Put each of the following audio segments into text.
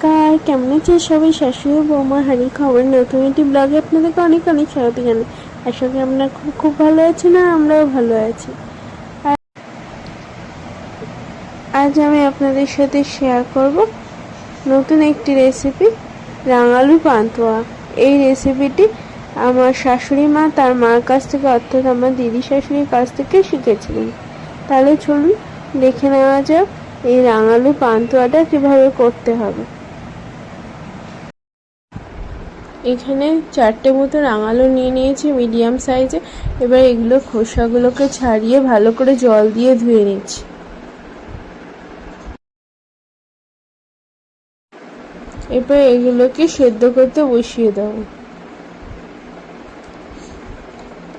নমস্কার, কেমন আছেন সবাই? শাশুড়ি বৌমা হাঁড়ি খবর নতুন একটি ব্লগে আপনাদেরকে অনেক অনেক স্বাগত জানাই। আশা করি আপনারা খুব ভালো আছেন আর আমরাও ভালো আছি। আজ আমি আপনাদের সাথে শেয়ার করব নতুন একটি রেসিপি, রাঙালু পান্তুয়া। এই রেসিপিটি আমার শাশুড়ি মা তার মার কাছ থেকে, অর্থাৎ আমার দিদি শাশুড়ির কাছ থেকে শিখেছিলেন। তাহলে চলুন দেখে নেওয়া যাক এই রাঙালু পান্তুয়াটা কিভাবে করতে হবে। এখানে 4টে মতো রাঙালু নিয়ে নিয়েছি মিডিয়াম সাইজে। এবার এগুলো খোসাগুলোকে ছাড়িয়ে ভালো করে জল দিয়ে ধুয়ে নিচ্ছি। এরপর এগুলোকে সেদ্ধ করতে বসিয়ে দেবো।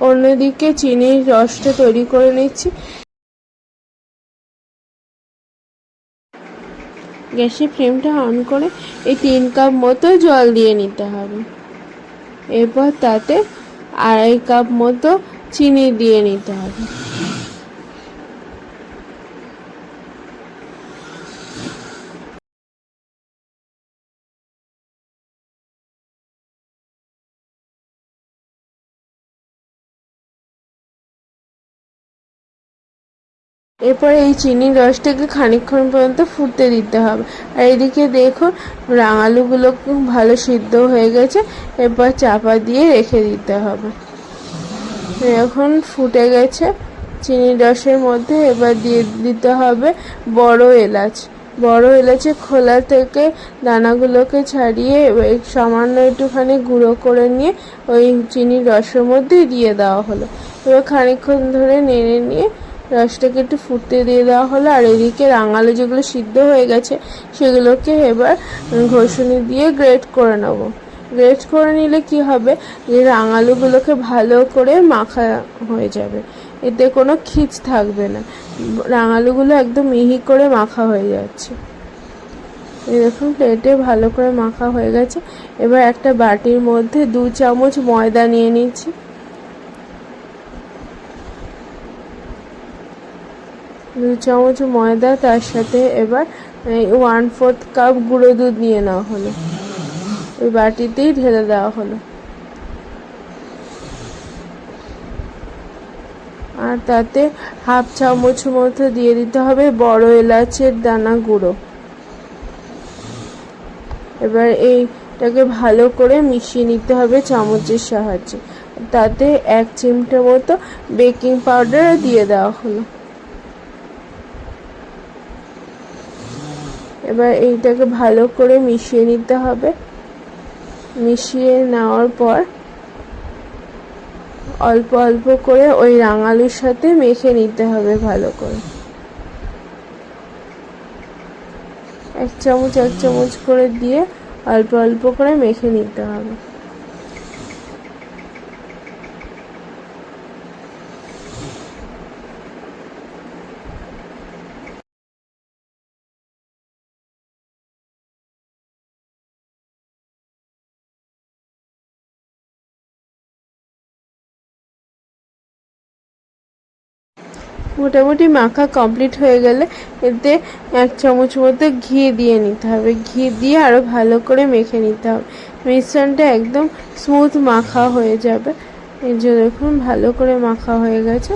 অন্যদিকে চিনির রসটা তৈরি করে নিচ্ছি। গ্যাসের ফ্লেমটা অন করে এই 3 কাপ মতো জল দিয়ে নিতে হবে। এরপর তাতে 2.5 কাপ মতো চিনি দিয়ে নিতে হবে। এরপর এই চিনির রসটাকে খানিকক্ষণ পর্যন্ত ফুটতে দিতে হবে। আর এদিকে দেখুন রাঙালুগুলো খুব ভালো সিদ্ধ হয়ে গেছে। এরপর চাপা দিয়ে রেখে দিতে হবে। এখন ফুটে গেছে চিনির রসের মধ্যে। এবার দিয়ে দিতে হবে বড় এলাচ। বড় এলাচের খোলা থেকে দানাগুলোকে ছাড়িয়ে সামান্য একটুখানি গুঁড়ো করে নিয়ে ওই চিনির রসের মধ্যে দিয়ে দেওয়া হলো। এবার খানিকক্ষণ ধরে নেড়ে নিয়ে রসটাকে একটু ফুটতে দিয়ে দেওয়া হলো। আর এদিকে রাঙালু যেগুলো সিদ্ধ হয়ে গেছে সেগুলোকে এবার ঘষুনি দিয়ে গ্রেট করে নেব। গ্রেট করে নিলে কি হবে, যে রাঙালুগুলোকে ভালো করে মাখা হয়ে যাবে, এতে কোনো খিচ থাকবে না। রাঙালুগুলো একদম মিহি করে মাখা হয়ে যাচ্ছে। এই দেখুন প্লেটে ভালো করে মাখা হয়ে গেছে। এবার একটা বাটির মধ্যে 2 চামচ ময়দা নিয়ে নিচ্ছি। দু চামচ ময়দা, তার সাথে এবার 1/4 কাপ গুঁড়ো দুধ নিয়ে নেওয়া হলো। ওই বাটিতেই ঢেলে দেওয়া হলো। আর তাতে 1/2 চামচ মতো দিয়ে দিতে হবে বড় এলাচের দানা গুঁড়ো। এবার এইটাকে ভালো করে মিশিয়ে নিতে হবে চামচের সাহায্যে। তাতে 1 চিমটে মতো বেকিং পাউডার দিয়ে দেওয়া হলো। এবার এইটাকে ভালো করে মিশিয়ে নিতে হবে। মিশিয়ে নেওয়ার পর অল্প অল্প করে ওই রাঙালুর সাথে মেখে নিতে হবে ভালো করে। 1 চামচ করে দিয়ে অল্প অল্প করে মেখে নিতে হবে। মোটামুটি মাখা কমপ্লিট হয়ে গেলে এতে 1 চামচ মতো ঘি দিয়ে নিতে হবে। ঘি দিয়ে আরও ভালো করে মেখে নিতে হবে। মিশ্রণটা একদম স্মুথ মাখা হয়ে যাবে। এই যে দেখুন ভালো করে মাখা হয়ে গেছে।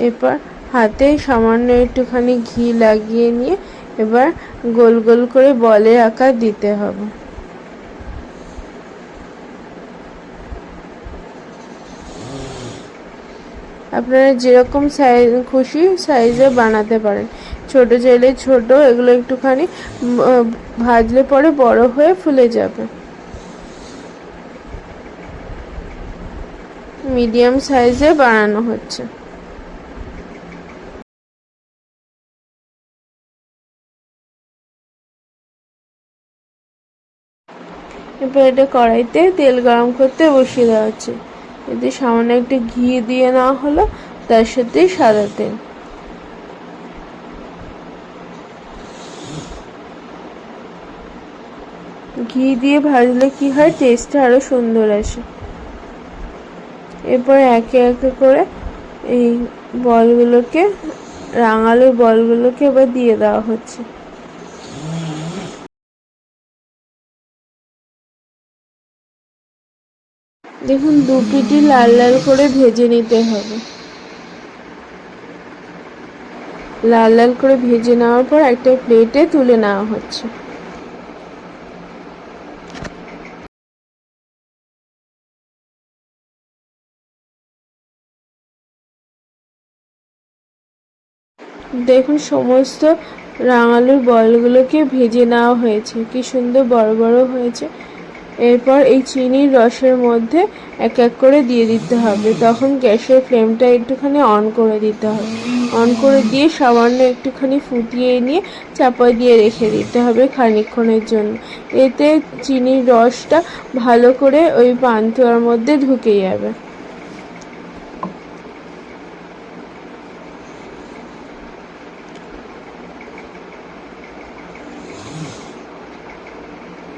এরপর হাতে সামান্য একটুখানি ঘি লাগিয়ে নিয়ে এবার গোল গোল করে বলের আকার দিতে হবে। আপনারা যেরকম সাইজ খুশি সাইজে বানাতে পারেন। ছোট চাইলে ছোট, এগুলো একটুখানি ভাজলে পরে বড় হয়ে ফুলে যাবে। মিডিয়াম সাইজে বানানো হচ্ছে। এরপর এটা কড়াইতে তেল গরম করতে বসিয়ে দেওয়া হচ্ছে। এতে সামান্য একটু ঘি দিয়ে নেওয়া হলো, তার সাথে সাদা তেল। ঘি দিয়ে ভাজলে কি হয়, টেস্টটা আরো সুন্দর আসে। এরপর একে একে করে এই বলগুলোকে, রাঙালুর বলগুলোকে এবার দিয়ে দেওয়া হচ্ছে। দেখুন দু পিঠই লাল লাল করে ভেজে নিতে হবে। লাল লাল করে ভেজে নেওয়ার পর একটা প্লেটে তুলে নেওয়া হচ্ছে। দেখুন সমস্ত রাঙালুর বলগুলোকে ভেজে নেওয়া হয়েছে, কি সুন্দর বড় বড় হয়েছে। এরপর এই চিনির রসের মধ্যে এক এক করে দিয়ে দিতে হবে। তখন গ্যাসের ফ্লেমটা একটুখানি অন করে দিতে হবে। অন করে দিয়ে সামান্য একটুখানি ফুটিয়ে নিয়ে চাপা দিয়ে রেখে দিতে হবে খানিকক্ষণের জন্য। এতে চিনির রসটা ভালো করে ওই পান্তুয়ার মধ্যে ঢুকে যাবে।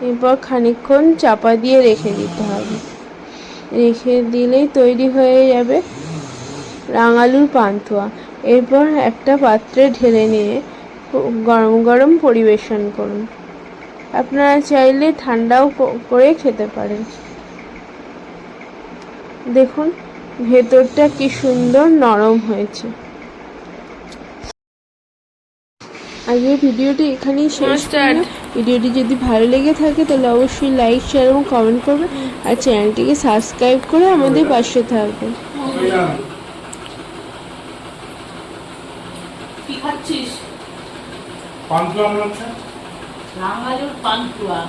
এরপর খানিকক্ষণ চাপা দিয়ে রেখে দিতে হবে। রেখে দিলেই তৈরি হয়ে যাবে রাঙালুর পান্তুয়া। এরপর একটা পাত্রে ঢেলে নিয়ে গরম গরম পরিবেশন করুন। আপনারা চাইলে ঠান্ডাও করে খেতে পারেন। দেখুন ভেতরটা কি সুন্দর নরম হয়েছে। আজকের ভিডিওটি এখানেই শেষ করলাম। ভিডিওটি যদি ভালো লেগে থাকে তাহলে অবশ্যই লাইক, শেয়ার এবং কমেন্ট করবেন। আর চ্যানেলটিকে সাবস্ক্রাইব করে আমাদের পাশে থাকবেন। কি খাচ্ছিস? পান্তুয়া মনে হচ্ছে। রাঙালুর পান্তুয়া।